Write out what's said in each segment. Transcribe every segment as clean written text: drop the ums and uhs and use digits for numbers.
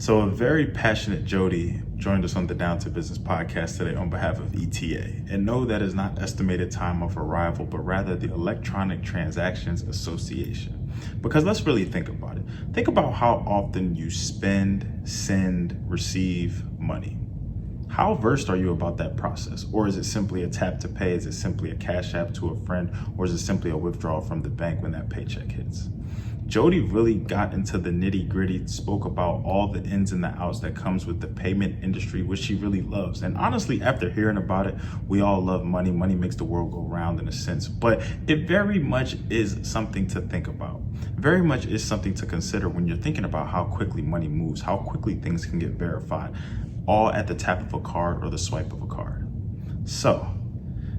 So a very passionate Jodie joined us on the Down to Business podcast today on behalf of ETA. And no, that is not estimated time of arrival, but rather the Electronic Transactions Association. Because let's really think about it. Think about how often you spend, send, receive money. How versed are you about that process? Or is it simply a tap to pay? Is it simply a cash app to a friend? Or is it simply a withdrawal from the bank when that paycheck hits? Jodie really got into the nitty gritty, spoke about all the ins and the outs that comes with the payment industry, which she really loves. And honestly, after hearing about it, we all love money. Money makes the world go round in a sense, but it very much is something to think about. Very much is something to consider when you're thinking about how quickly money moves, how quickly things can get verified, all at the tap of a card or the swipe of a card. So,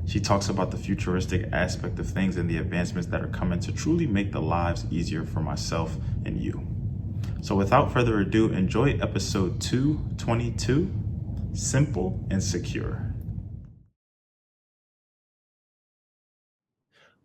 she talks about the futuristic aspect of things and the advancements that are coming to truly make the lives easier for myself and you. So without further ado, enjoy episode 222, Simple and Secure.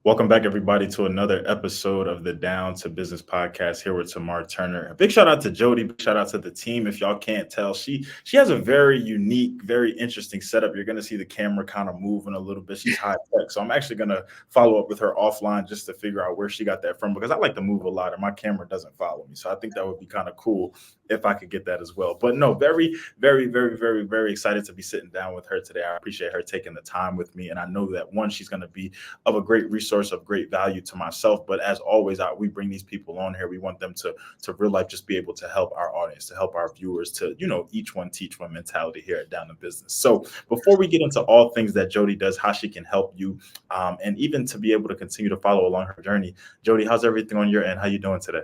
Welcome back, everybody, to another episode of the Down to Business podcast here with Tamar Turner. A big shout out to Jodie. Big shout out to the team. If y'all can't tell, she has a very unique, very interesting setup. You're going to see the camera kind of moving a little bit. She's high tech. So I'm actually going to follow up with her offline just to figure out where she got that from, because I like to move a lot and my camera doesn't follow me. So I think that would be kind of cool if I could get that as well. But no, very, very, very, very, very excited to be sitting down with her today. I appreciate her taking the time with me. And I know that, one, she's going to be of a great resource, of great value to myself. But as always, we bring these people on here. We want them to real life just be able to help our audience, to help our viewers, to, each one teach one mentality here at Down to Business. So before we get into all things that Jodie does, how she can help you, and even to be able to continue to follow along her journey, Jodie, how's everything on your end? How you doing today?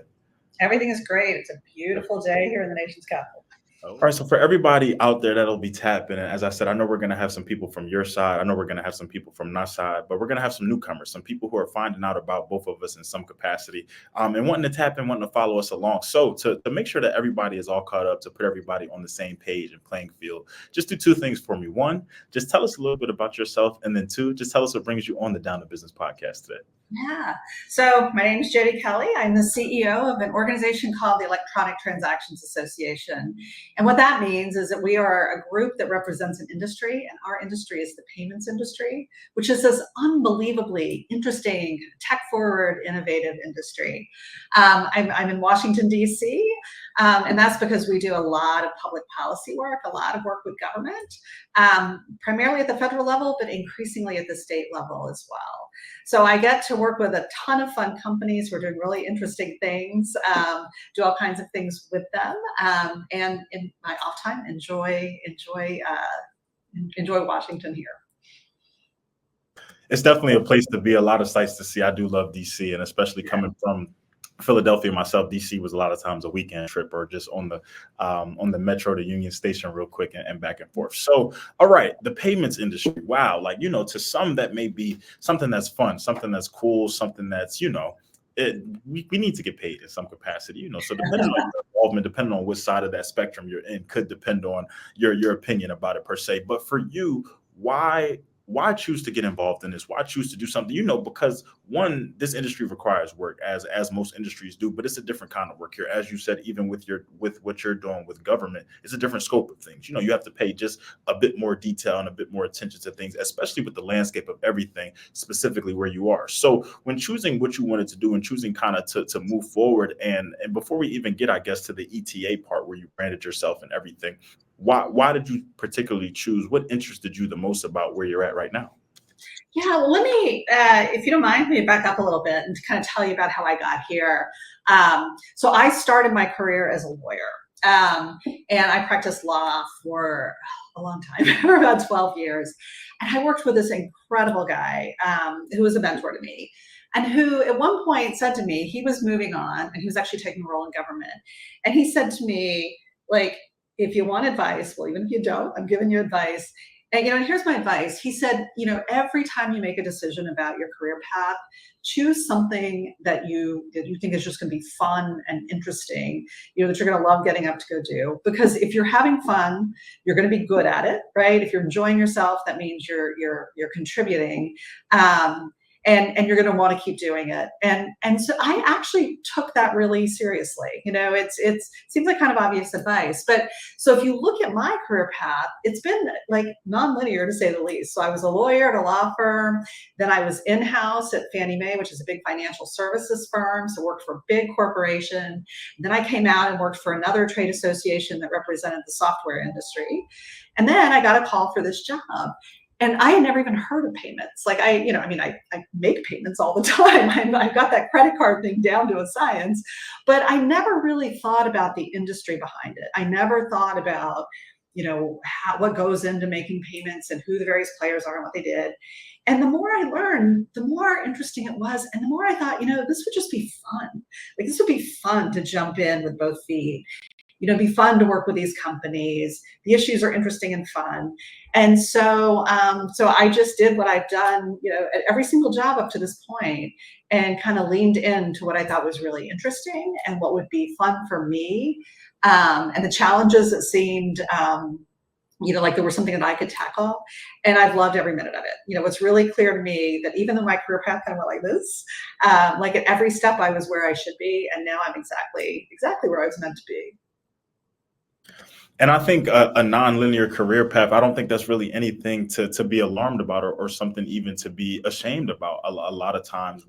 Everything is great. It's a beautiful day here in the nation's capital. All right, so for everybody out there that'll be tapping, and as I said, I know we're going to have some people from your side. I know we're going to have some people from our side, but we're going to have some newcomers, some people who are finding out about both of us in some capacity, and wanting to tap in, wanting to follow us along. So to make sure that everybody is all caught up, to put everybody on the same page and playing field, just do two things for me. One, just tell us a little bit about yourself, and then two, just tell us what brings you on the Down to Business podcast today. Yeah. So my name is Jodie Kelly. I'm the CEO of an organization called the Electronic Transactions Association. And what that means is that we are a group that represents an industry, and our industry is the payments industry, which is this unbelievably interesting, tech-forward, innovative industry. I'm in Washington, D.C., and that's because we do a lot of public policy work, a lot of work with government, primarily at the federal level, but increasingly at the state level as well. So I get to work with a ton of fun companies. We're doing really interesting things, do all kinds of things with them, and in my off time, enjoy Washington here. It's definitely a place to be. A lot of sights to see. I do love DC, and especially coming from Philadelphia myself, DC was a lot of times a weekend trip or just on the metro to Union Station real quick and back and forth. So, all right, the payments industry. Wow. Like, to some that may be something that's fun, something that's cool, something that's, we need to get paid in some capacity, so depending on your involvement, depending on which side of that spectrum you're in, could depend on your opinion about it per se. But for you, why choose to get involved in this? Why choose to do something? Because one, this industry requires work, as most industries do, but it's a different kind of work here. As you said, even with what you're doing with government, it's a different scope of things. You have to pay just a bit more detail and a bit more attention to things, especially with the landscape of everything, specifically where you are. So when choosing what you wanted to do and choosing kind of to move forward, and before we even get, I guess, to the ETA part where you branded yourself and everything, why did you particularly choose? What interested you the most about where you're at right now? Yeah, well, let me, if you don't mind, let me back up a little bit and kind of tell you about how I got here. So I started my career as a lawyer, and I practiced law for a long time, for about 12 years. And I worked with this incredible guy who was a mentor to me, and who at one point said to me, he was moving on, and he was actually taking a role in government. And he said to me, like, if you want advice, well, even if you don't, I'm giving you advice. And, here's my advice. He said, every time you make a decision about your career path, choose something that you think is just going to be fun and interesting, that you're going to love getting up to go do. Because if you're having fun, you're going to be good at it, right? If you're enjoying yourself, that means you're contributing. and you're going to want to keep doing it. And so I actually took that really seriously. It seems like kind of obvious advice, but so if you look at my career path, it's been like nonlinear to say the least. So I was a lawyer at a law firm, then I was in-house at Fannie Mae, which is a big financial services firm, so worked for a big corporation. Then I came out and worked for another trade association that represented the software industry. And then I got a call for this job. And I had never even heard of payments. Like I make payments all the time. I've got that credit card thing down to a science, but I never really thought about the industry behind it. I never thought about, what goes into making payments and who the various players are and what they did. And the more I learned, the more interesting it was. And the more I thought, this would just be fun. Like this would be fun to jump in with both feet. Be fun to work with these companies. The issues are interesting and fun. And so I just did what I've done, at every single job up to this point, and kind of leaned into what I thought was really interesting and what would be fun for me. And the challenges that seemed, like there was something that I could tackle, and I've loved every minute of it. What's really clear to me that even though my career path kind of went like this, like at every step I was where I should be, and now I'm exactly where I was meant to be. And I think a non-linear career path, I don't think that's really anything to be alarmed about, or something even to be ashamed about a lot of times,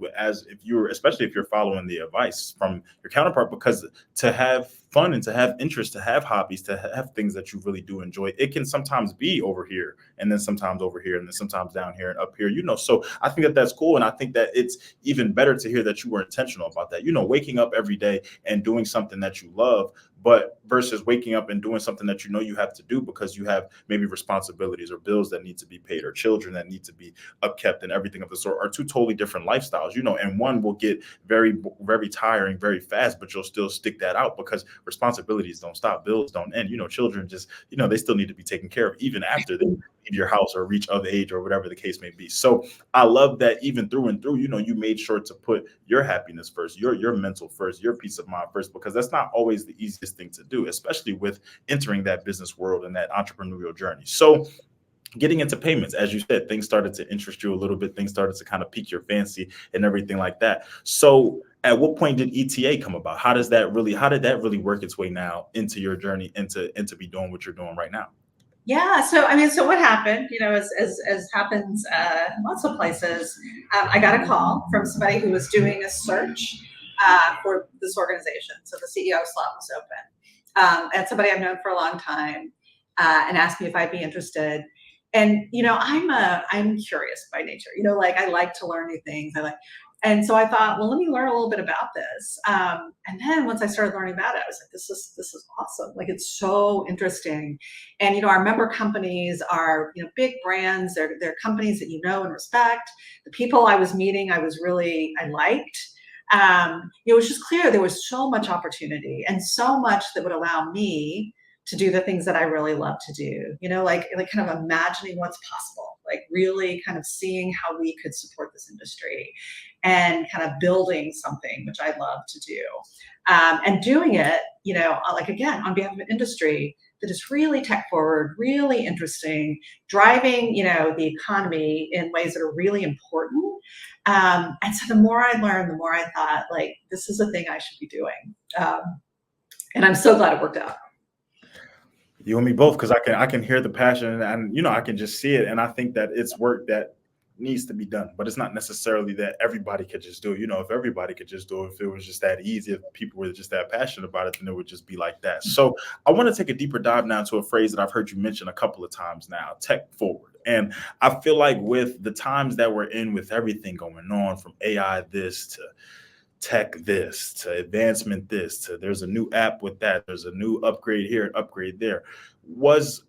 especially if you're following the advice from your counterpart, because to have fun and to have interest, to have hobbies, to have things that you really do enjoy, it can sometimes be over here and then sometimes over here and then sometimes down here and up here, so I think that that's cool. And I think that it's even better to hear that you were intentional about that, waking up every day and doing something that you love, but versus waking up and doing something that you have to do because you have maybe responsibilities or bills that need to be paid or children that need to be upkept and everything of the sort, are two totally different lifestyles, and one will get very, very tiring very fast, but you'll still stick that out because responsibilities don't stop, bills don't end, children just, they still need to be taken care of even after they leave your house or reach of age or whatever the case may be. So I love that even through and through, you made sure to put your happiness first, your mental first, your peace of mind first, because that's not always the easiest thing to do, especially with entering that business world and that entrepreneurial journey. So getting into payments, as you said, things started to interest you a little bit, things started to kind of pique your fancy and everything like that. So at what point did ETA come about? How did that really work its way now into your journey into be doing what you're doing right now? Yeah. So what happened, as happens in lots of places, I got a call from somebody who was doing a search for this organization. So the CEO slot was open, and somebody I've known for a long time, and asked me if I'd be interested. And I'm curious by nature. Like I like to learn new things. And so I thought, well, let me learn a little bit about this. And then once I started learning about it, I was like, this is awesome. Like it's so interesting. And our member companies are big brands. They're companies that and respect. The people I was meeting, I liked. It was just clear there was so much opportunity and so much that would allow me to do the things that I really love to do, like kind of imagining what's possible, like really kind of seeing how we could support this industry and kind of building something, which I love to do, and doing it, like again, on behalf of an industry that is really tech forward, really interesting, driving, the economy in ways that are really important. And so the more I learned, the more I thought, like, this is a thing I should be doing. And I'm so glad it worked out. You and me both, because I can hear the passion and I can just see it, and I think that it's work that needs to be done, but it's not necessarily that everybody could just do it. If everybody could just do it, if it was just that easy, if people were just that passionate about it, then it would just be like that. So I want to take a deeper dive now to a phrase that I've heard you mention a couple of times now: tech forward. And I feel like with the times that we're in, with everything going on from AI this to tech this to advancement this to there's a new app with that, there's a new upgrade here, upgrade there, was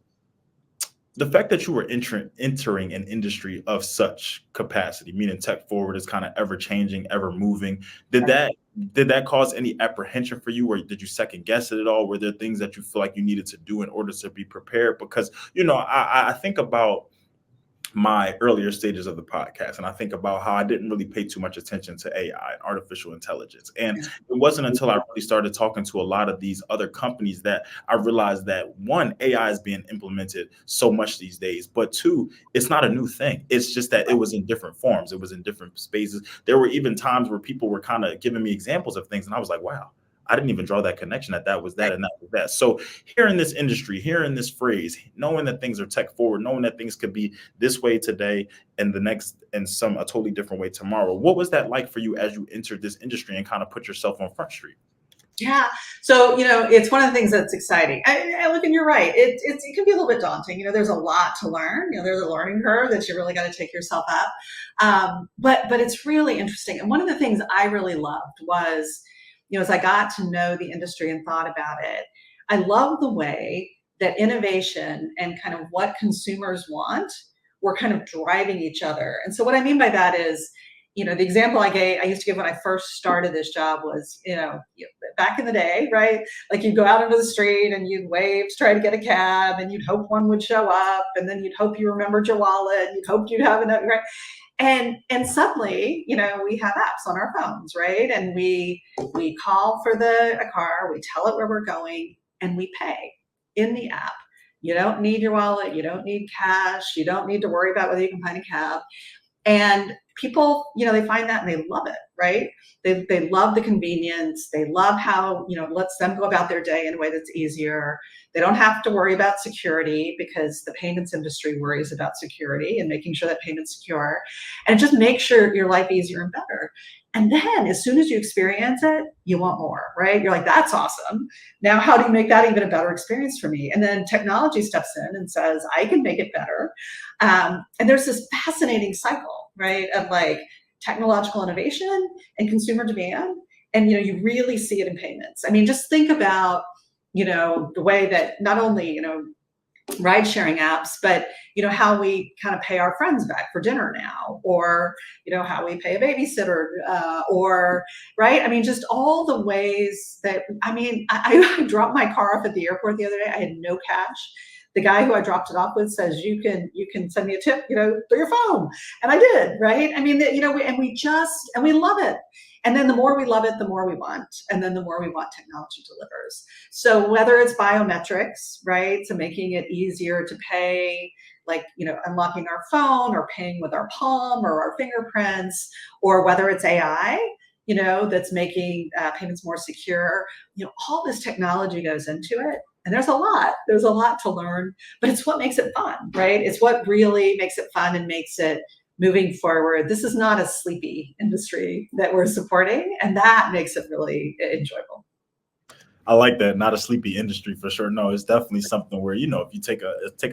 the fact that you were entering an industry of such capacity, meaning tech forward is kind of ever changing, ever moving. Did that cause any apprehension for you, or did you second guess it at all? Were there things that you feel like you needed to do in order to be prepared? Because I think about my earlier stages of the podcast, and I think about how I didn't really pay too much attention to AI and artificial intelligence. And Yeah. it wasn't until I really started talking to a lot of these other companies that I realized that one, AI is being implemented so much these days, but two, it's not a new thing. It's just that it was in different forms, it was in different spaces. There were even times where people were kind of giving me examples of things, and I was like, wow, I didn't even draw that connection that was that Right. and that was that. So here in this industry, here in this phrase, knowing that things are tech forward, knowing that things could be this way today and the next and some a totally different way tomorrow. What was that like for you as you entered this industry and kind of put yourself on Front Street? Yeah. So, it's one of the things that's exciting. Look, and you're right. It can be a little bit daunting. There's a lot to learn. There's a learning curve that you really got to take yourself up. But it's really interesting. And one of the things I really loved was, as I got to know the industry and thought about it, I love the way that innovation and kind of what consumers want were kind of driving each other. And so what I mean by that is, the example I used to give when I first started this job was, back in the day, right? Like you'd go out into the street and you'd wave to try to get a cab and you'd hope one would show up and then you'd hope you remembered your wallet and you'd hope you'd have enough, right? And suddenly, we have apps on our phones, right? And we call for a car, we tell it where we're going, and we pay in the app. You don't need your wallet, you don't need cash, you don't need to worry about whether you can find a cab. And people, they find that and they love it, right? They love the convenience. They love how, it lets them go about their day in a way that's easier. They don't have to worry about security because the payments industry worries about security and making sure that payment's secure. And it just makes your life easier and better. And then as soon as you experience it, you want more, right? You're like, that's awesome. Now, how do you make that even a better experience for me? And then technology steps in and says, I can make it better. And there's this fascinating cycle, right, of like technological innovation and consumer demand. And, you really see it in payments. I mean, just think about, the way that not only, ride sharing apps, but how we kind of pay our friends back for dinner now, or how we pay a babysitter, or right. I mean, just all the ways that I dropped my car off at the airport the other day. I had no cash. The guy who I dropped it off with says you can send me a tip, through your phone, and I did. Right. I mean, we love it. And then the more we love it, the more we want. And then the more we want technology delivers. So whether it's biometrics, right? So making it easier to pay, like, unlocking our phone or paying with our palm or our fingerprints, or whether it's AI, that's making payments more secure, all this technology goes into it. And there's a lot to learn, but it's what makes it fun, right? It's what really makes it fun and makes it moving forward. This is not a sleepy industry that we're supporting, and that makes it really enjoyable. I like that. Not a sleepy industry for sure. No, it's definitely something where, if you take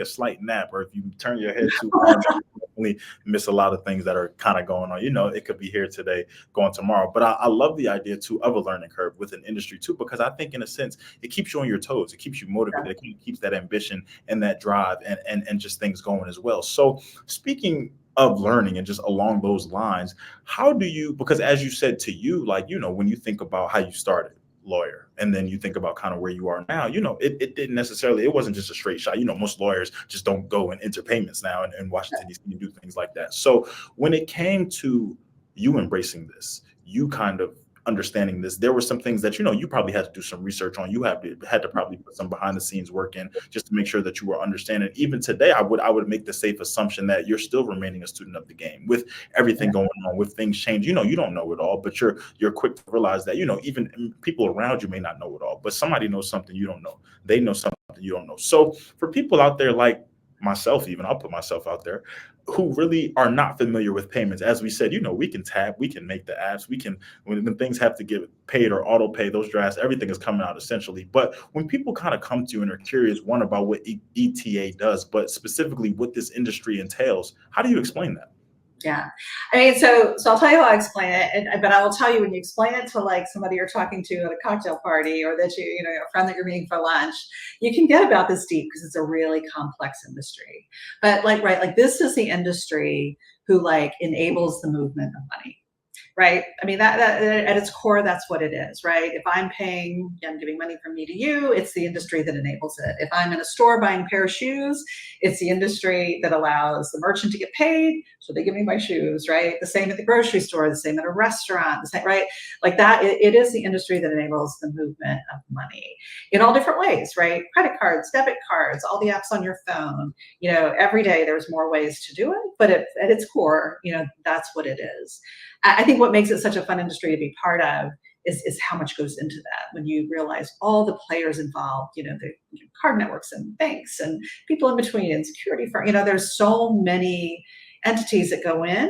a slight nap or if you turn your head too far, you definitely miss a lot of things that are kind of going on. It could be here today, going tomorrow. But I love the idea too of a learning curve with an industry too, because I think in a sense it keeps you on your toes. It keeps you motivated. It keeps that ambition and that drive and just things going as well. So speaking of learning and just along those lines, how do you, because as you said to you, like, when you think about how you started lawyer and then you think about kind of where you are now, it didn't necessarily, it wasn't just a straight shot. Most lawyers just don't go and enter payments now in Washington DC and do things like that. So when it came to you embracing this, you kind of understanding this, there were some things that you probably had to do some research on. You had to probably put some behind the scenes work in just to make sure that you were understanding. Even today, I would make the safe assumption that you're still remaining a student of the game with everything going on, with things change. You don't know it all, but you're quick to realize that even people around you may not know it all, but somebody knows something you don't know. They know something you don't know. So for people out there like myself, even I'll put myself out there, who really are not familiar with payments, as we said, we can tap, we can make the apps, we can, when things have to get paid or auto pay, those drafts, everything is coming out essentially. But when people kind of come to you and are curious, one, about what ETA does, but specifically what this industry entails, how do you explain that? Yeah. I mean, so I'll tell you how I explain it, but I will tell you, when you explain it to like somebody you're talking to at a cocktail party, or that a friend that you're meeting for lunch, you can get about this deep because it's a really complex industry. But like, right, like this is the industry who like enables the movement of money. right? I mean, that at its core, that's what it is, right? If I'm giving money from me to you, it's the industry that enables it. If I'm in a store buying a pair of shoes, it's the industry that allows the merchant to get paid, so they give me my shoes, right? The same at the grocery store, the same at a restaurant, the same, right? Like that, it is the industry that enables the movement of money in all different ways, right? Credit cards, debit cards, all the apps on your phone. Every day there's more ways to do it, but at its core, that's what it is. I think what makes it such a fun industry to be part of is how much goes into that when you realize all the players involved, the card networks and banks and people in between and security firms. There's so many entities that go in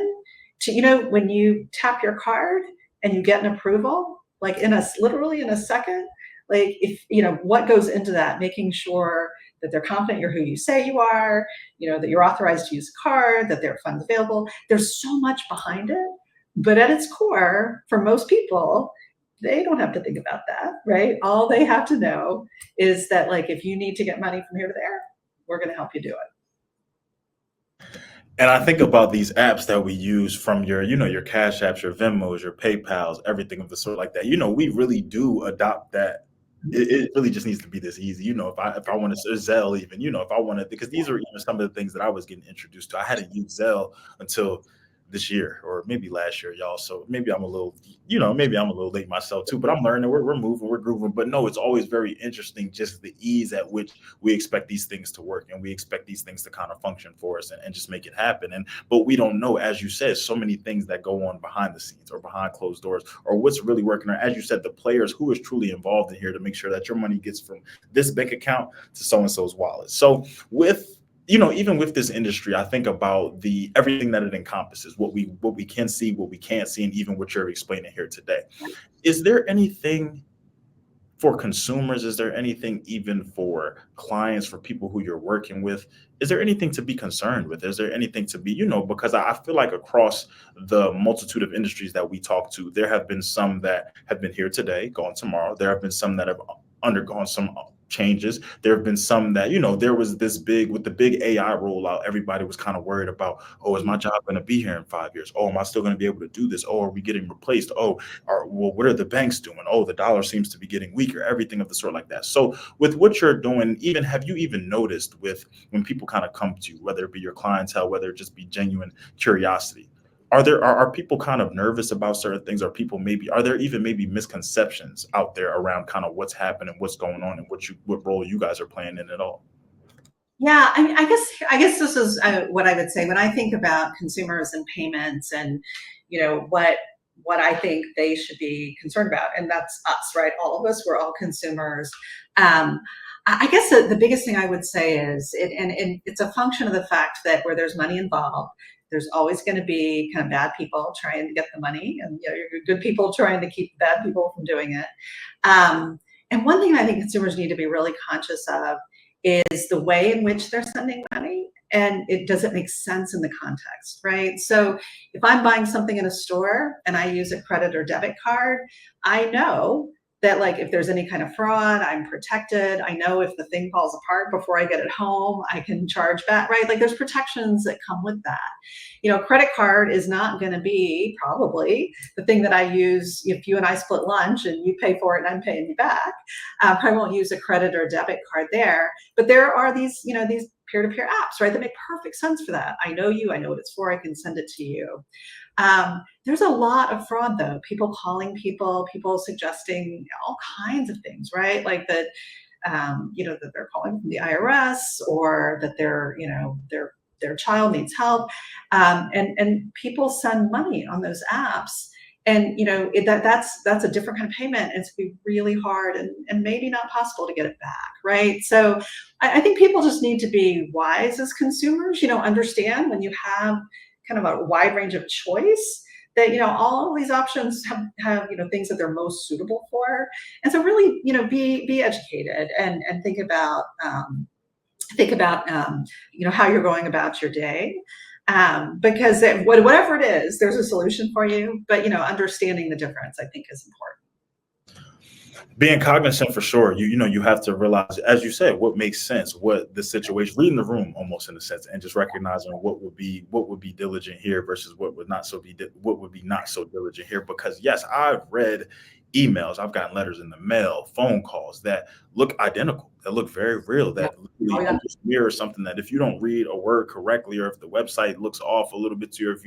to, when you tap your card and you get an approval, like literally in a second, like if, what goes into that, making sure that they're confident you're who you say you are, that you're authorized to use a card, that there are funds available. There's so much behind it. But at its core, for most people, they don't have to think about that, right? All they have to know is that, like, if you need to get money from here to there, we're going to help you do it. And I think about these apps that we use from your Cash Apps, your Venmos, your PayPals, everything of the sort like that. We really do adopt that. It really just needs to be this easy. If I want to Zelle, even, if I want to, because these are even some of the things that I was getting introduced to. I hadn't used Zelle until this year or maybe last year, y'all. So maybe I'm a little late myself too, but I'm learning. We're moving, we're grooving. But no, it's always very interesting just the ease at which we expect these things to work, and we expect these things to kind of function for us and just make it happen. But we don't know, as you said, so many things that go on behind the scenes or behind closed doors, or what's really working. Or as you said, the players who is truly involved in here to make sure that your money gets from this bank account to so-and-so's wallet. So even with this industry, I think about everything that it encompasses, what we can see, what we can't see, and even what you're explaining here today. Is there anything for consumers? Is there anything even for clients, for people who you're working with? Is there anything to be concerned with? Is there anything to be, because I feel like across the multitude of industries that we talk to, there have been some that have been here today, gone tomorrow. There have been some that have undergone some changes. There have been some that, there was with the big AI rollout, everybody was kind of worried about, oh, is my job going to be here in 5 years? Oh, am I still going to be able to do this? Oh, are we getting replaced? Oh, what are the banks doing? Oh, the dollar seems to be getting weaker, everything of the sort like that. So with what you're doing, have you even noticed with when people kind of come to you, whether it be your clientele, whether it just be genuine curiosity, are people kind of nervous about certain things? Are there even maybe misconceptions out there around kind of what's happening, what's going on, and what role you guys are playing in it all? Yeah, I mean, I guess this is what I would say when I think about consumers and payments, and what I think they should be concerned about, and that's us, right? All of us, we're all consumers. I guess the biggest thing I would say is, and it's a function of the fact that where there's money involved, there's always going to be kind of bad people trying to get the money, and good people trying to keep bad people from doing it. And one thing I think consumers need to be really conscious of is the way in which they're spending money, and it doesn't make sense in the context, right? So if I'm buying something in a store and I use a credit or debit card, I know that, like, if there's any kind of fraud, I'm protected. I know if the thing falls apart before I get it home, I can charge back, right? Like, there's protections that come with that. Credit card is not going to be probably the thing that I use if you and I split lunch and you pay for it and I'm paying you back. I won't use a credit or debit card there. But there are these peer-to-peer apps, right, that make perfect sense for that. I know you, I know what it's for, I can send it to you. There's a lot of fraud, though. People calling people suggesting all kinds of things, right? Like that, that they're calling from the IRS, or that their child needs help. And people send money on those apps. And that's a different kind of payment. And it's going to be really hard and maybe not possible to get it back, right? So I think people just need to be wise as consumers. Understand when you have kind of a wide range of choice, that all of these options have things that they're most suitable for. And so really be educated and think about how you're going about your day. Because whatever it is, there's a solution for you, but understanding the difference, I think, is important. Being cognizant for sure. You have to realize, as you said, what makes sense, what the situation, reading the room almost in a sense, and just recognizing what would be diligent here versus what would be not so diligent here. Because yes, I've read emails, I've gotten letters in the mail, phone calls that look identical, that look very real, Yeah. that Oh literally yeah. almost mirror something, that if you don't read a word correctly, or if the website looks off a little bit to you, if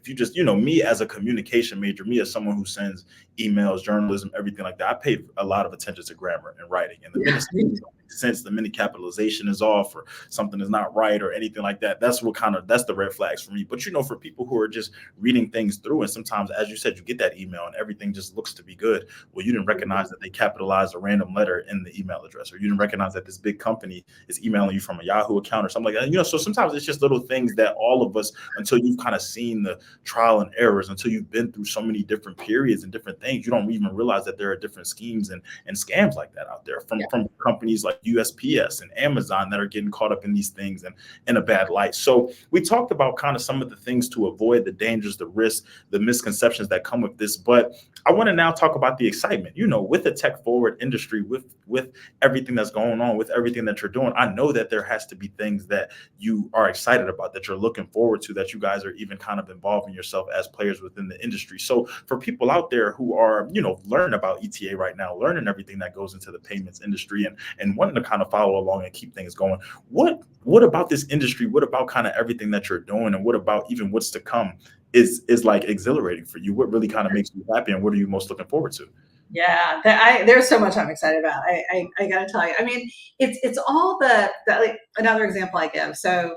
you just, me as a communication major, me as someone who sends emails, journalism, everything like that, I pay a lot of attention to grammar and writing. And the minute Yeah. something don't make sense, the minute capitalization is off, or something is not right, or anything like that, that's the red flags for me. But for people who are just reading things through, and sometimes, as you said, you get that email and everything just looks to be good. Well, you didn't recognize that they capitalized a random letter in the email address, or you didn't recognize that this big company is emailing you from a Yahoo account or something like that. So sometimes it's just little things that all of us, until you've kind of seen the trial and errors, until you've been through so many different periods and different things, you don't even realize that there are different schemes and scams like that out there, from companies like USPS and Amazon, that are getting caught up in these things and in a bad light. So we talked about kind of some of the things to avoid, the dangers, the risks, the misconceptions that come with this. But I want to now talk about the excitement, with the tech forward industry, with everything that's going on, with everything that you're doing. I know that there has to be things that you are excited about, that you're looking forward to, that you guys are even kind of involving yourself as players within the industry. So for people out there who are, learning about ETA right now, learning everything that goes into the payments industry, and wanting to kind of follow along and keep things going, what about this industry? What about kind of everything that you're doing, and what about even what's to come is like exhilarating for you? What really kind of makes you happy, and what are you most looking forward to? Yeah, there's so much I'm excited about. I gotta tell you. I mean, it's all the like another example I give. So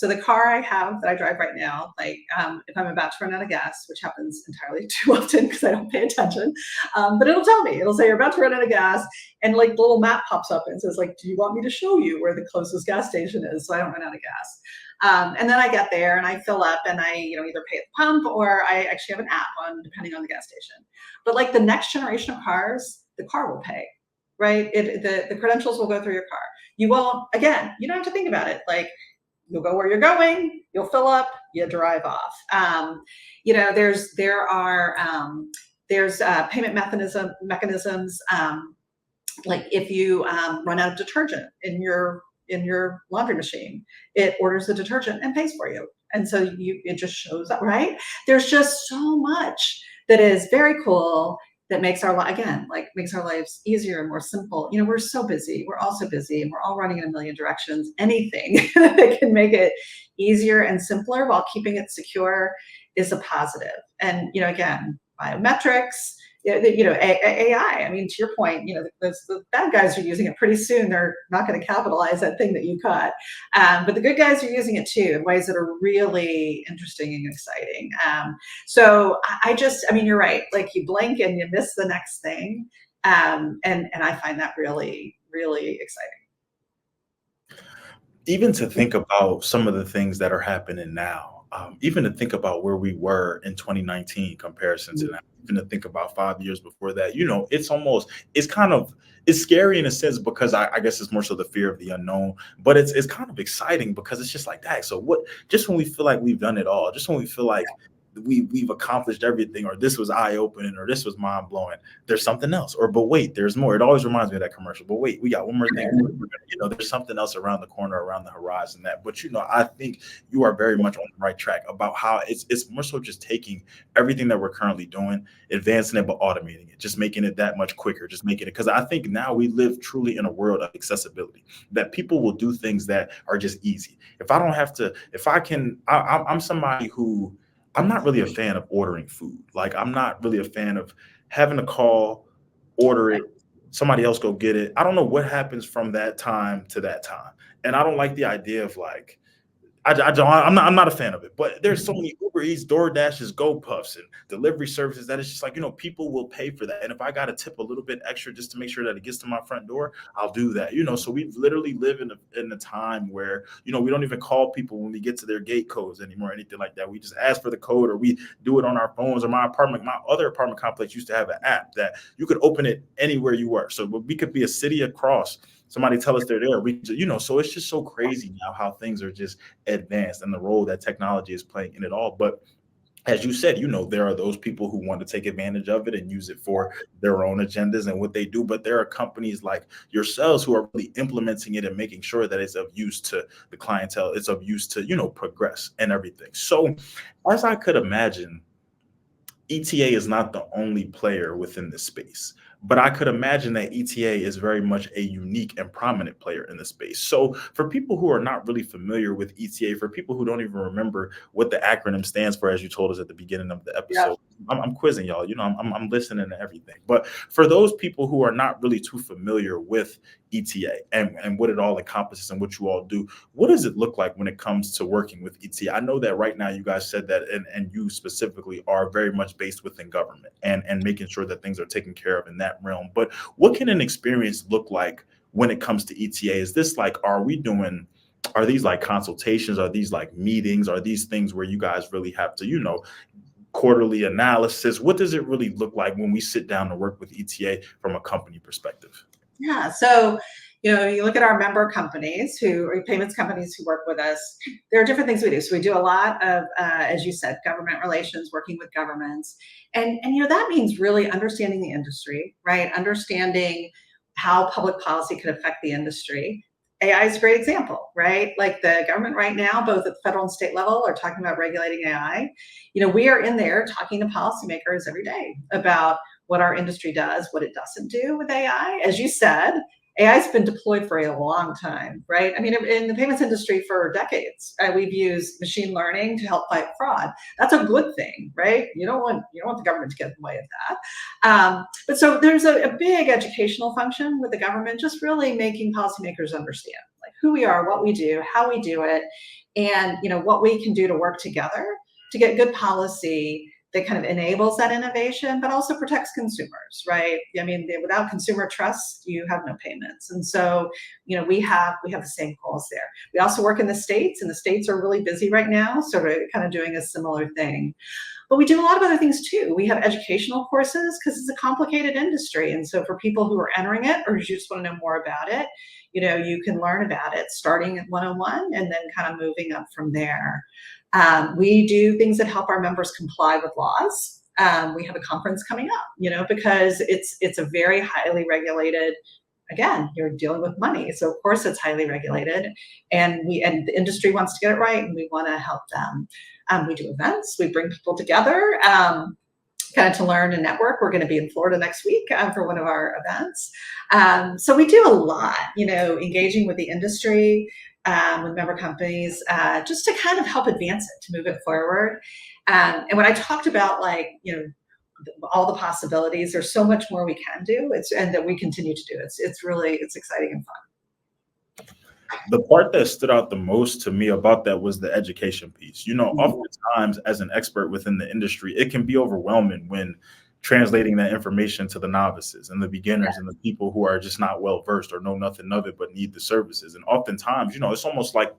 the car I have that I drive right now, like if I'm about to run out of gas, which happens entirely too often because I don't pay attention, but it'll tell me. It'll say you're about to run out of gas, and like the little map pops up and says like, do you want me to show you where the closest gas station is so I don't run out of gas? And then I get there and I fill up, and I either pay at the pump, or I actually have an app on, depending on the gas station. But like the next generation of cars, the car will pay, right? The credentials will go through your car. You won't, again, you don't have to think about it. Like you'll go where you're going, you'll fill up, you drive off. There's payment mechanisms. Like if you run out of detergent in your laundry machine, it orders the detergent and pays for you. And so it just shows up, right? There's just so much that is very cool, that makes makes our lives easier and more simple. We're so busy. We're all so busy, and we're all running in a million directions. Anything that can make it easier and simpler while keeping it secure is a positive. And again, biometrics, AI. I mean, to your point, the bad guys are using it. Pretty soon, they're not going to capitalize that thing that you cut. But the good guys are using it too, in ways that are really interesting and exciting. I mean, you're right. Like you blink and you miss the next thing. And I find that really, really exciting. Even to think about some of the things that are happening now, even to think about where we were in 2019 comparison to now, even to think about 5 years before that, it's scary in a sense, because I guess it's more so the fear of the unknown, but it's kind of exciting because it's just like that. So just when we feel like we've done it all, just when we feel like we've accomplished everything, or this was eye opening, or this was mind blowing, there's something else, but wait, there's more. It always reminds me of that commercial. But wait, we got one more thing. There's something else around the corner, around the horizon. But I think you are very much on the right track about how it's more so just taking everything that we're currently doing, advancing it, but automating it, just making it that much quicker, just making it, because I think now we live truly in a world of accessibility, that people will do things that are just easy. If I don't have to, if I can, I'm somebody who, I'm not really a fan of ordering food. Like, I'm not really a fan of having to call, order it, somebody else go get it. I don't know what happens from that time to that time. And I don't like the idea of like, I'm not a fan of it. But there's so many Uber Eats, DoorDashes, GoPuffs, and delivery services that it's just like, people will pay for that. And if I got to tip a little bit extra just to make sure that it gets to my front door, I'll do that. So we literally live in a time where, we don't even call people when we get to their gate codes anymore, or anything like that. We just ask for the code, or we do it on our phones. Or my other apartment complex used to have an app that you could open it anywhere you were. So we could be a city across, somebody tell us they're there. So it's just so crazy now how things are just advanced, and the role that technology is playing in it all. But as you said, there are those people who want to take advantage of it and use it for their own agendas and what they do. But there are companies like yourselves who are really implementing it and making sure that it's of use to the clientele, it's of use to, progress and everything. So, as I could imagine, ETA is not the only player within this space, but I could imagine that ETA is very much a unique and prominent player in the space. So, for people who are not really familiar with ETA, for people who don't even remember what the acronym stands for, as you told us at the beginning of the Yeah. episode, I'm quizzing y'all. I'm listening to everything. But for those people who are not really too familiar with ETA and what it all encompasses and what you all do, what does it look like when it comes to working with ETA? I know that right now you guys said that, and you specifically are very much based within government and making sure that things are taken care of in that realm. But what can an experience look like when it comes to ETA? Is this like, are these like consultations? Are these like meetings? Are these things where you guys really have to, quarterly analysis? What does it really look like when we sit down to work with ETA from a company perspective? Yeah. So, you look at our member companies or payments companies who work with us, there are different things we do. So we do a lot of, as you said, government relations, working with governments. And that means really understanding the industry, right? Understanding how public policy could affect the industry. AI is a great example, right? Like the government right now, both at the federal and state level, are talking about regulating AI. We are in there talking to policymakers every day about what our industry does, what it doesn't do with AI. As you said, AI has been deployed for a long time, right? I mean, in the payments industry for decades, we've used machine learning to help fight fraud. That's a good thing, right? You don't want the government to get in the way of that. But so there's a big educational function with the government, just really making policymakers understand like who we are, what we do, how we do it, and what we can do to work together to get good policy that kind of enables that innovation, but also protects consumers, right? I mean, without consumer trust, you have no payments. And so, we have the same goals there. We also work in the states, and the states are really busy right now, so we're kind of doing a similar thing. But we do a lot of other things too. We have educational courses because it's a complicated industry. And so for people who are entering it or you just want to know more about it, you can learn about it starting at 101 and then kind of moving up from there. We do things that help our members comply with laws. We have a conference coming up, because it's a very highly regulated. Again, you're dealing with money, so of course it's highly regulated, and the industry wants to get it right, and we want to help them. We do events. We bring people together. Kind of to learn and network. We're going to be in Florida next week for one of our events. So we do a lot, engaging with the industry, with member companies, just to kind of help advance it, to move it forward. And when I talked about all the possibilities, there's so much more we can do. And that we continue to do. It's exciting and fun. The part that stood out the most to me about that was the education piece. Oftentimes as an expert within the industry, it can be overwhelming when translating that information to the novices and the beginners and the people who are just not well versed or know nothing of it but need the services. And oftentimes, it's almost like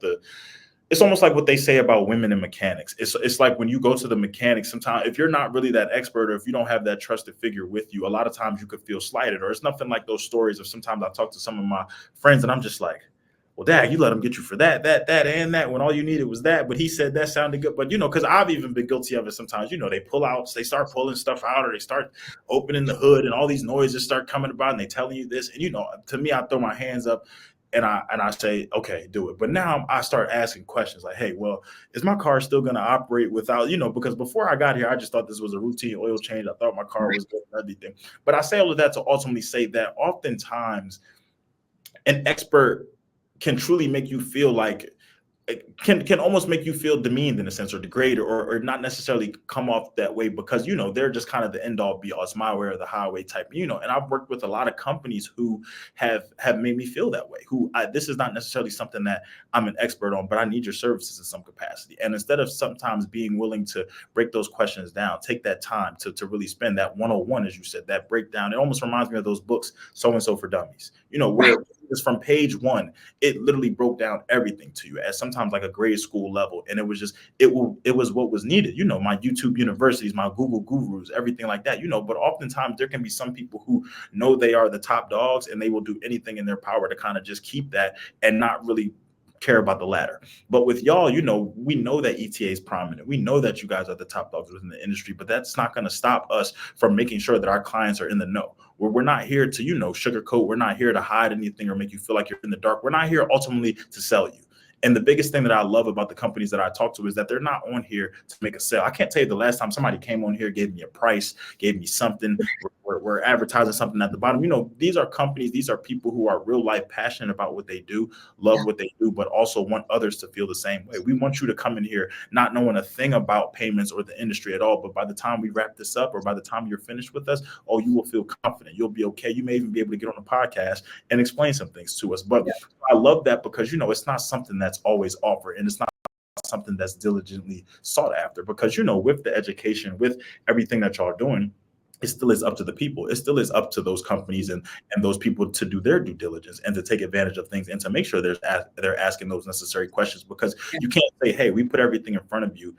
what they say about women in mechanics. It's like when you go to the mechanic, sometimes if you're not really that expert or if you don't have that trusted figure with you, a lot of times you could feel slighted. Or it's nothing like those stories of sometimes I talk to some of my friends and I'm just like, well, Dad, you let him get you for that, and that when all you needed was that. But he said that sounded good. But, because I've even been guilty of it sometimes. They start pulling stuff out or they start opening the hood and all these noises start coming about and they telling you this. And, to me, I throw my hands up and I say, okay, do it. But now I start asking questions like, hey, well, is my car still going to operate without, because before I got here, I just thought this was a routine oil change. I thought my car was good and everything. But I say all of that to ultimately say that oftentimes an expert can truly make you feel like can almost make you feel demeaned in a sense or degraded or not necessarily come off that way because they're just kind of the end all be all. It's my way or the highway type, and I've worked with a lot of companies who have made me feel that way, this is not necessarily something that I'm an expert on, but I need your services in some capacity. And instead of sometimes being willing to break those questions down, take that time to really spend that 101, as you said, that breakdown. It almost reminds me of those books, So and So for Dummies, where it's from page one, it literally broke down everything to you at sometimes like a grade school level. And it was just, it was what was needed, my YouTube universities, my Google gurus, everything like that, but oftentimes there can be some people who know they are the top dogs and they will do anything in their power to kind of just keep that and not really care about the latter. But with y'all, we know that ETA is prominent. We know that you guys are the top dogs within the industry, but that's not going to stop us from making sure that our clients are in the know. We're not here to, sugarcoat. We're not here to hide anything or make you feel like you're in the dark. We're not here ultimately to sell you. And the biggest thing that I love about the companies that I talk to is that they're not on here to make a sale. I can't tell you the last time somebody came on here, gave me a price, gave me something. We're advertising something at the bottom. These are companies, these are people who are real life passionate about what they do, love what they do, but also want others to feel the same way. We want you to come in here not knowing a thing about payments or the industry at all. But by the time we wrap this up or by the time you're finished with us, you will feel confident. You'll be okay. You may even be able to get on a podcast and explain some things to us. But I love that because, it's not something that's always offered, and it's not something that's diligently sought after because, with the education, with everything that y'all are doing, it still is up to the people. It still is up to those companies and those people to do their due diligence and to take advantage of things and to make sure they're asking those necessary questions, because you can't say, hey, we put everything in front of you.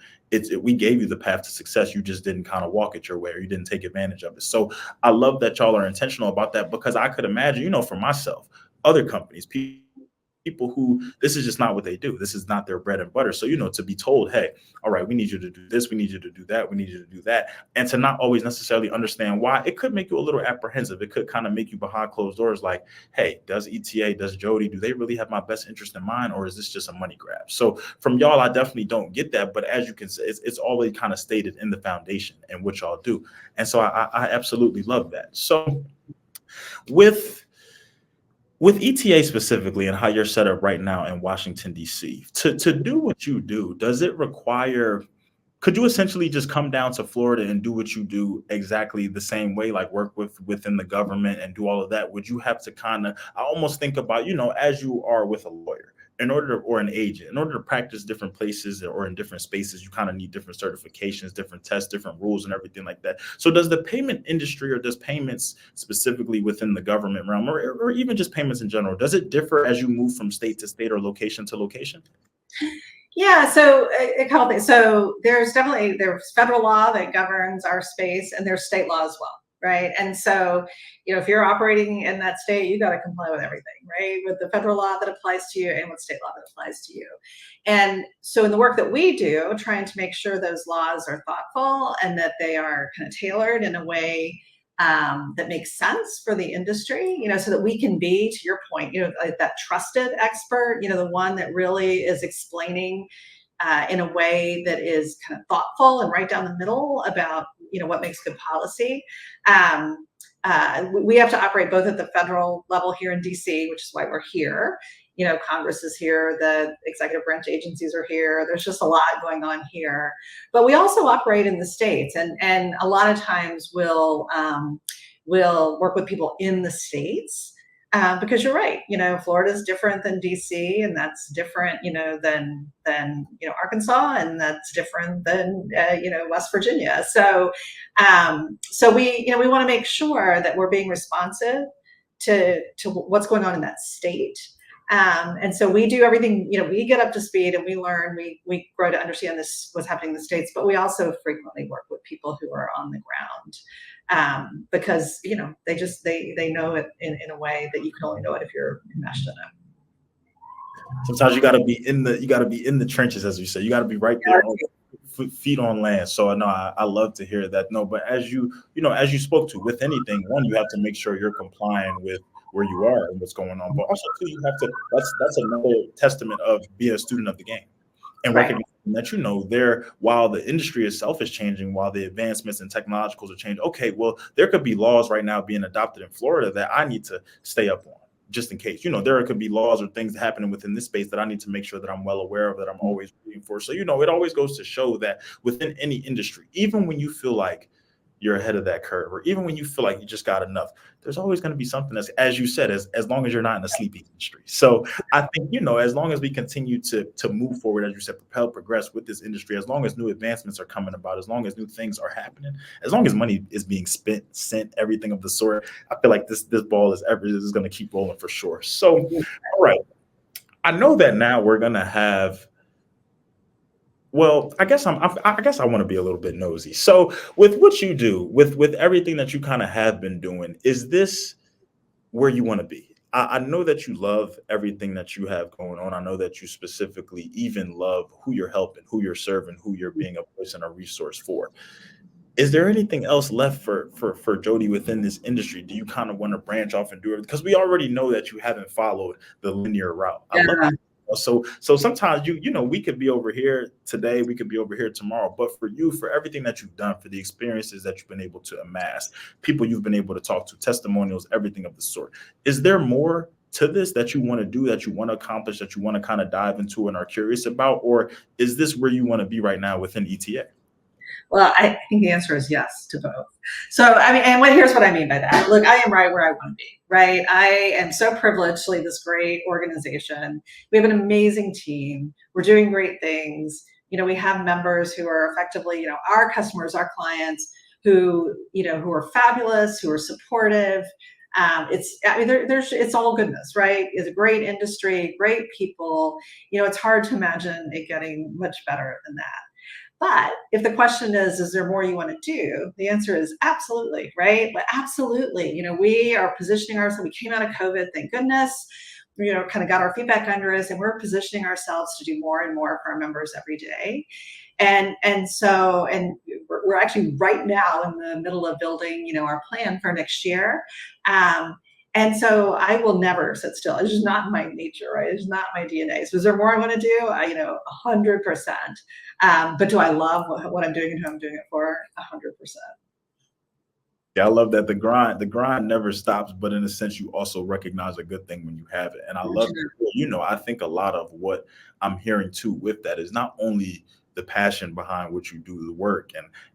We gave you the path to success. You just didn't kind of walk it your way, or you didn't take advantage of it. So I love that y'all are intentional about that, because I could imagine, for myself, other companies, people who this is just not what they do. This is not their bread and butter. So, to be told, hey, all right, we need you to do this. We need you to do that. We need you to do that. And to not always necessarily understand why, it could make you a little apprehensive. It could kind of make you behind closed doors. Like, hey, does ETA, does Jodie, do they really have my best interest in mind? Or is this just a money grab? So from y'all, I definitely don't get that. But as you can say, it's always kind of stated in the foundation and what y'all do. And so I absolutely love that. So with ETA specifically and how you're set up right now in Washington, D.C., to do what you do, does it require, could you essentially just come down to Florida and do what you do exactly the same way, like work within the government and do all of that? Would you have to I almost think about, as you are with a lawyer, or an agent, in order to practice different places or in different spaces, you kind of need different certifications, different tests, different rules, and everything like that. So does the payment industry, or does payments specifically within the government realm, or even just payments in general, does it differ as you move from state to state or location to location? Yeah, so a couple things. So there's federal law that governs our space, and there's state law as well, right? And so, if you're operating in that state, you got to comply with everything, right? With the federal law that applies to you and with state law that applies to you. And so in the work that we do, trying to make sure those laws are thoughtful and that they are kind of tailored in a way that makes sense for the industry, so that we can be, to your point, like that trusted expert, the one that really is explaining in a way that is kind of thoughtful and right down the middle about, what makes good policy. We have to operate both at the federal level here in DC, which is why we're here. Congress is here, the executive branch agencies are here. There's just a lot going on here. But we also operate in the states, and a lot of times we'll work with people in the states. Because you're right, Florida is different than DC, and that's different, than Arkansas, and that's different than West Virginia. So we want to make sure that we're being responsive to what's going on in that state. And so we do everything, we get up to speed and we learn, we grow to understand what's happening in the States, but we also frequently work with people who are on the ground, because, they know it in a way that you can only know it if you're enmeshed in it. Sometimes you got to be in the trenches, as you say. You got to be right there, feet on land. So I know I love to hear that. No, but as you spoke to, with anything, one, you have to make sure you're complying with where you are and what's going on, but also two, you have to. That's another testament of being a student of the game and recognizing that while the industry itself is changing, while the advancements and technologicals are changing. Okay, well, there could be laws right now being adopted in Florida that I need to stay up on, just in case. There could be laws or things happening within this space that I need to make sure that I'm well aware of, that I'm always reading for. So, it always goes to show that within any industry, even when you feel like you're ahead of that curve, or even when you feel like you just got enough, there's always going to be something that's, as you said, as long as you're not in a sleepy industry. So I think, as long as we continue to move forward, as you said, progress with this industry, as long as new advancements are coming about, as long as new things are happening, as long as money is being sent, everything of the sort, I feel like this ball is going to keep rolling for sure. So, all right. I know that now we're going to have, well, I guess I want to be a little bit nosy. So with what you do, with everything that you kind of have been doing, is this where you want to be? I know that you love everything that you have going on. I know that you specifically even love who you're helping, who you're serving, who you're being a voice and a resource for. Is there anything else left for Jody within this industry? Do you kind of want to branch off and do it? Because we already know that you haven't followed the linear route. I love Yeah. so sometimes we could be over here today, we could be over here tomorrow, but for you, for everything that you've done, for the experiences that you've been able to amass, people you've been able to talk to, testimonials, everything of the sort, is there more to this that you want to do, that you want to accomplish, that you want to kind of dive into and are curious about, or is this where you want to be right now within ETA? Well, I think the answer is yes to both. So, I mean, and here's what I mean by that. Look, I am right where I want to be, right? I am so privileged to lead this great organization. We have an amazing team. We're doing great things. We have members who are effectively, our customers, our clients who are fabulous, who are supportive. It's all goodness, right? It's a great industry, great people. It's hard to imagine it getting much better than that. But if the question is there more you want to do? The answer is absolutely, right? But absolutely. We are positioning ourselves. We came out of COVID, thank goodness. Kind of got our feet back under us, and we're positioning ourselves to do more and more for our members every day. And we're actually right now in the middle of building, our plan for next year. And so I will never sit still. It's just not my nature, right? It's not my DNA. So is there more I want to do? 100%. But do I love what I'm doing and who I'm doing it for? 100%. Yeah, I love that the grind never stops, but in a sense, you also recognize a good thing when you have it. And I love, I think a lot of what I'm hearing too with that is not only the passion behind what you do, the work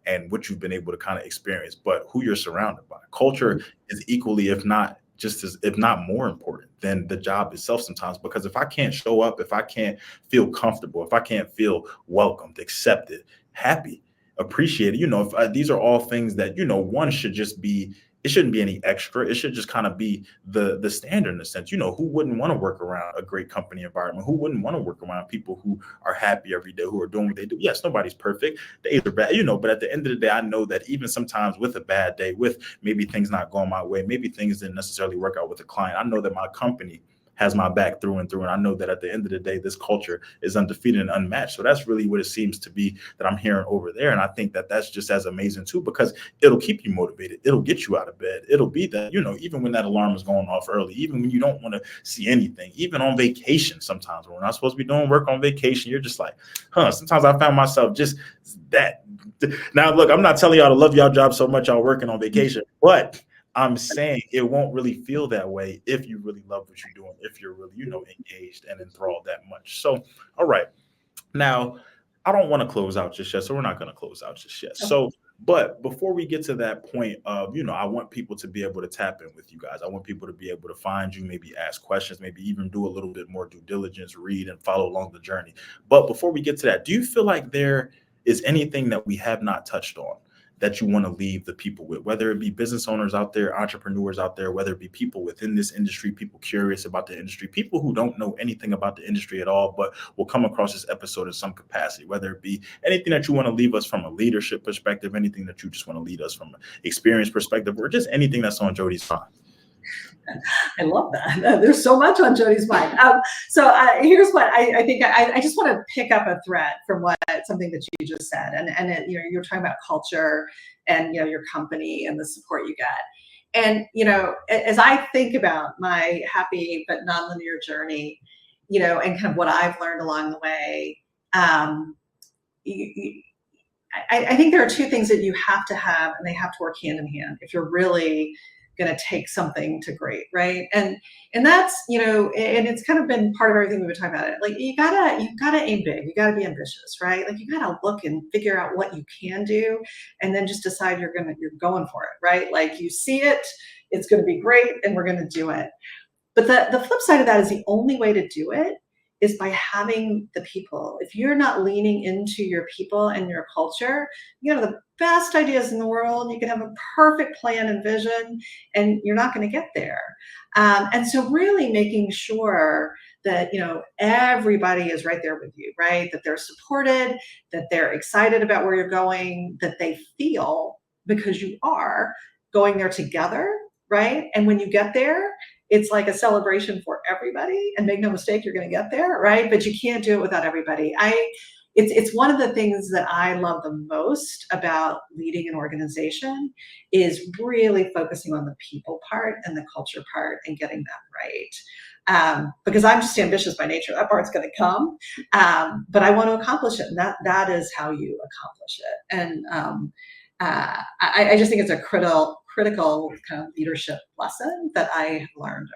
and what you've been able to kind of experience, but who you're surrounded by. Culture is equally, if not just as, if not more important than the job itself sometimes. Because if I can't show up, if I can't feel comfortable, if I can't feel welcomed, accepted, happy, appreciated, if these are all things that one should just be. It shouldn't be any extra. It should just kind of be the standard in a sense. Who wouldn't want to work around a great company environment? Who wouldn't want to work around people who are happy every day, who are doing what they do? Yes, nobody's perfect. Days are bad, but at the end of the day, I know that even sometimes with a bad day, with maybe things not going my way, maybe things didn't necessarily work out with a client, I know that my company has my back through and through. And I know that at the end of the day, this culture is undefeated and unmatched. So that's really what it seems to be that I'm hearing over there. And I think that that's just as amazing too, because it'll keep you motivated. It'll get you out of bed. It'll be that, even when that alarm is going off early, even when you don't want to see anything, even on vacation, sometimes when we're not supposed to be doing work on vacation, you're just like, sometimes I found myself just that. Now, look, I'm not telling y'all to love y'all job so much y'all working on vacation, but I'm saying it won't really feel that way if you really love what you're doing, if you're really, engaged and enthralled that much. So, all right. Now, I don't want to close out just yet, so we're not going to close out just yet. So, but before we get to that point of, I want people to be able to tap in with you guys. I want people to be able to find you, maybe ask questions, maybe even do a little bit more due diligence, read and follow along the journey. But before we get to that, do you feel like there is anything that we have not touched on that you want to leave the people with, whether it be business owners out there, entrepreneurs out there, whether it be people within this industry, people curious about the industry, people who don't know anything about the industry at all, but will come across this episode in some capacity, whether it be anything that you want to leave us from a leadership perspective, anything that you just want to lead us from an experience perspective, or just anything that's on Jodie's mind. I love that. There's so much on Jodie's mind. Here's what I think. I just want to pick up a thread from something that you just said, and you're talking about culture and your company and the support you get. And as I think about my happy but nonlinear journey, and kind of what I've learned along the way, I think there are two things that you have to have, and they have to work hand in hand if you're really going to take something to great, right? And that's and it's kind of been part of everything we've been talking about. Like you gotta aim big, you gotta be ambitious, right? Like you gotta look and figure out what you can do, and then just decide you're going for it, right? Like you see it, it's going to be great, and we're going to do it. But the flip side of that is the only way to do it is by having the people. If you're not leaning into your people and your culture, you have the best ideas in the world. You can have a perfect plan and vision, and you're not going to get there. And so really making sure that, everybody is right there with you, right? That they're supported, that they're excited about where you're going, that they feel, because you are going there together, right? And when you get there, it's like a celebration for everybody, and make no mistake, you're going to get there, right? But you can't do it without everybody. It's one of the things that I love the most about leading an organization is really focusing on the people part and the culture part and getting that right. Because I'm just ambitious by nature. That part's going to come, but I want to accomplish it, and that is how you accomplish it. And I just think it's a critical kind of leadership lesson that I have learned.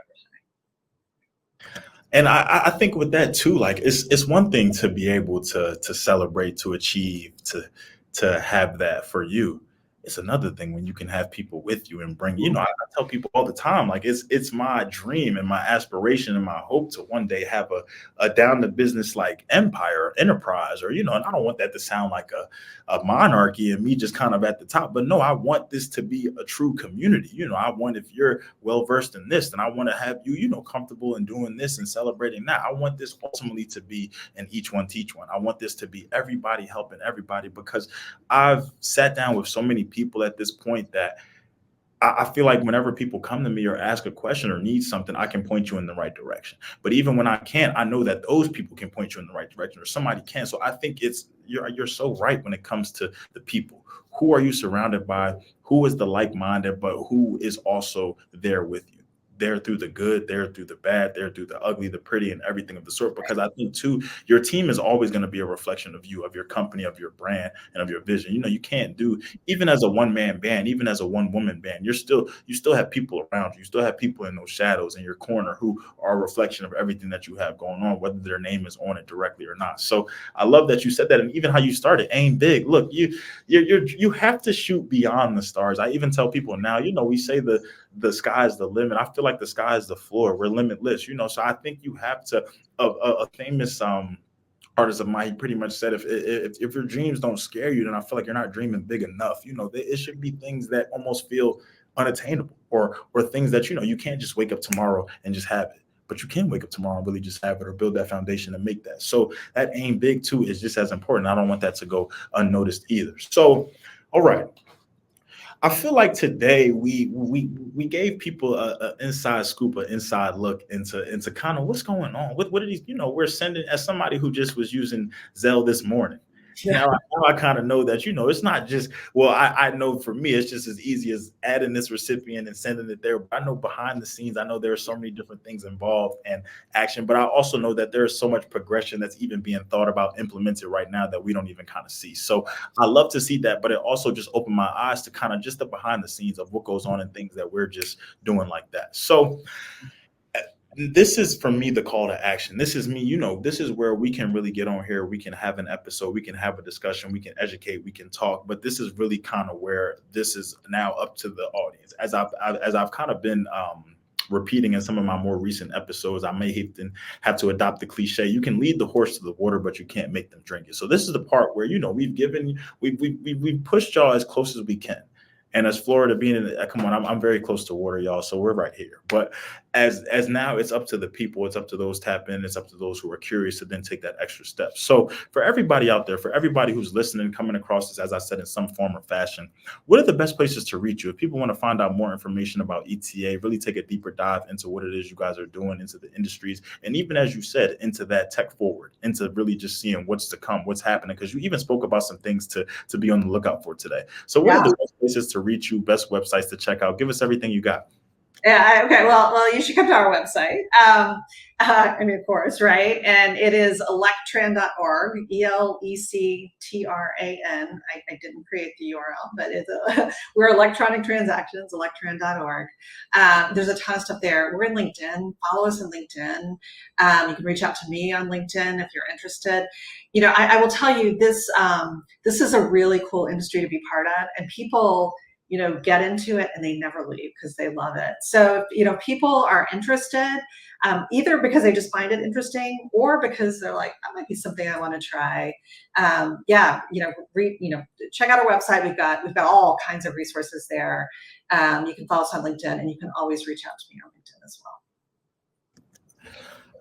And I think with that too, like it's one thing to be able to celebrate, to achieve, to have that for you. It's another thing when you can have people with you and bring, I tell people all the time, like it's my dream and my aspiration and my hope to one day have a down to business like empire, enterprise, or, and I don't want that to sound like a monarchy and me just kind of at the top, but no, I want this to be a true community. I want, if you're well versed in this, then I want to have you, comfortable in doing this and celebrating that. I want this ultimately to be an each one teach one. I want this to be everybody helping everybody, because I've sat down with so many people at this point that I feel like whenever people come to me or ask a question or need something, I can point you in the right direction. But even when I can't, I know that those people can point you in the right direction, or somebody can. So I think you're so right when it comes to the people. Who are you surrounded by? Who is the like-minded, but who is also there with you? There through the good, there through the bad, there through the ugly, the pretty, and everything of the sort. Because I think too, your team is always going to be a reflection of you, of your company, of your brand, and of your vision. You can't do, even as a one-man band, even as a one-woman band, you still have people around you. You still have people in those shadows in your corner who are a reflection of everything that you have going on, whether their name is on it directly or not. So I love that you said that, and even how you started, aim big. Look, you have to shoot beyond the stars. I even tell people now, we say the sky is the limit. I feel like the sky is the floor. We're limitless, so I think you have to, a famous artist of mine, he pretty much said, if your dreams don't scare you, then I feel like you're not dreaming big enough. It should be things that almost feel unattainable, or things that, you can't just wake up tomorrow and just have it. But you can wake up tomorrow and really just have it, or build that foundation and make that. So that aim big too is just as important. I don't want that to go unnoticed either. So, all right. I feel like today we gave people a inside scoop, an inside look into kind of what's going on. What are these? We're sending, as somebody who just was using Zelle this morning. Yeah. Now I kind of know that, it's not just, well, I know for me, it's just as easy as adding this recipient and sending it there. But I know behind the scenes, I know there are so many different things involved and action, but I also know that there is so much progression that's even being thought about, implemented right now that we don't even kind of see. So I love to see that, but it also just opened my eyes to kind of just the behind the scenes of what goes on and things that we're just doing like that. So this is, for me, the call to action. This is me, this is where we can really get on here. We can have an episode, we can have a discussion, we can educate, we can talk, but this is really kind of where this is now up to the audience. As I've kind of been repeating in some of my more recent episodes, I may have to adopt the cliche, you can lead the horse to the water, but you can't make them drink it. So this is the part where, we've pushed y'all as close as we can. And as Florida being come on, I'm very close to water, y'all. So we're right here. But as now, it's up to the people. It's up to those tap in. It's up to those who are curious to then take that extra step. So for everybody out there, for everybody who's listening, coming across this, as I said, in some form or fashion, what are the best places to reach you? If people want to find out more information about ETA, really take a deeper dive into what it is you guys are doing, into the industries, and even, as you said, into that tech forward, into really just seeing what's to come, what's happening, because you even spoke about some things to be on the lookout for today. So what are the best places to reach you, best websites to check out? Give us everything you got. Yeah. Okay. Well, you should come to our website. Of course, right? And it is electran.org, ELECTRAN. I didn't create the URL, but we're electronic transactions, electran.org. There's a ton of stuff there. We're in LinkedIn. Follow us on LinkedIn. You can reach out to me on LinkedIn if you're interested. I will tell you this. This is a really cool industry to be part of, and people get into it and they never leave because they love it. So, people are interested, either because they just find it interesting, or because they're like, that might be something I want to try. Check out our website. We've got all kinds of resources there. You can follow us on LinkedIn, and you can always reach out to me on LinkedIn as well.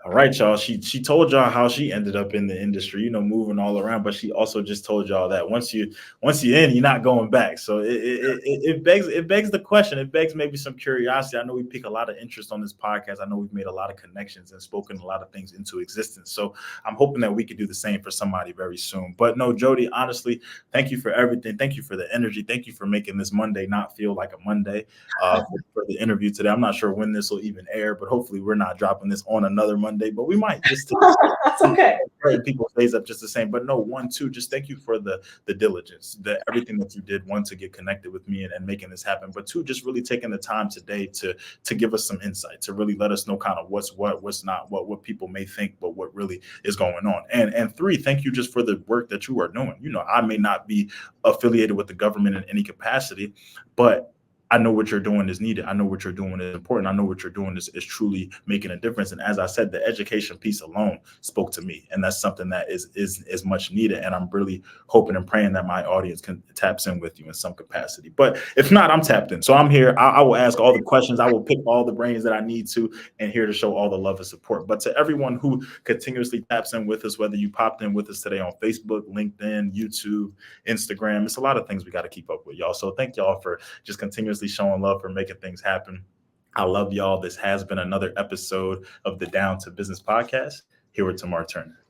All right, y'all. She told y'all how she ended up in the industry, moving all around. But she also just told y'all that once you're in, you're not going back. So it begs the question. It begs maybe some curiosity. I know we pick a lot of interest on this podcast. I know we've made a lot of connections and spoken a lot of things into existence. So I'm hoping that we could do the same for somebody very soon. But no, Jodie, honestly, thank you for everything. Thank you for the energy. Thank you for making this Monday not feel like a Monday. For the interview today. I'm not sure when this will even air, but hopefully we're not dropping this on another Monday, but we might just That's okay. people stays up just the same. But no, one, two, just thank you for the diligence, everything that you did, one, to get connected with me and making this happen, but two, just really taking the time today to give us some insight, to really let us know kind of what's not, what people may think, but what really is going on. And three, thank you just for the work that you are doing. I may not be affiliated with the government in any capacity, but I know what you're doing is needed. I know what you're doing is important. I know what you're doing is truly making a difference. And as I said, the education piece alone spoke to me. And that's something that is much needed. And I'm really hoping and praying that my audience taps in with you in some capacity. But if not, I'm tapped in. So I'm here. I will ask all the questions. I will pick all the brains that I need to, and here to show all the love and support. But to everyone who continuously taps in with us, whether you popped in with us today on Facebook, LinkedIn, YouTube, Instagram, it's a lot of things we got to keep up with, y'all. So thank y'all for just continuously showing love, for making things happen. I love y'all. This has been another episode of the Down to Business podcast. Here with Tamar Turner.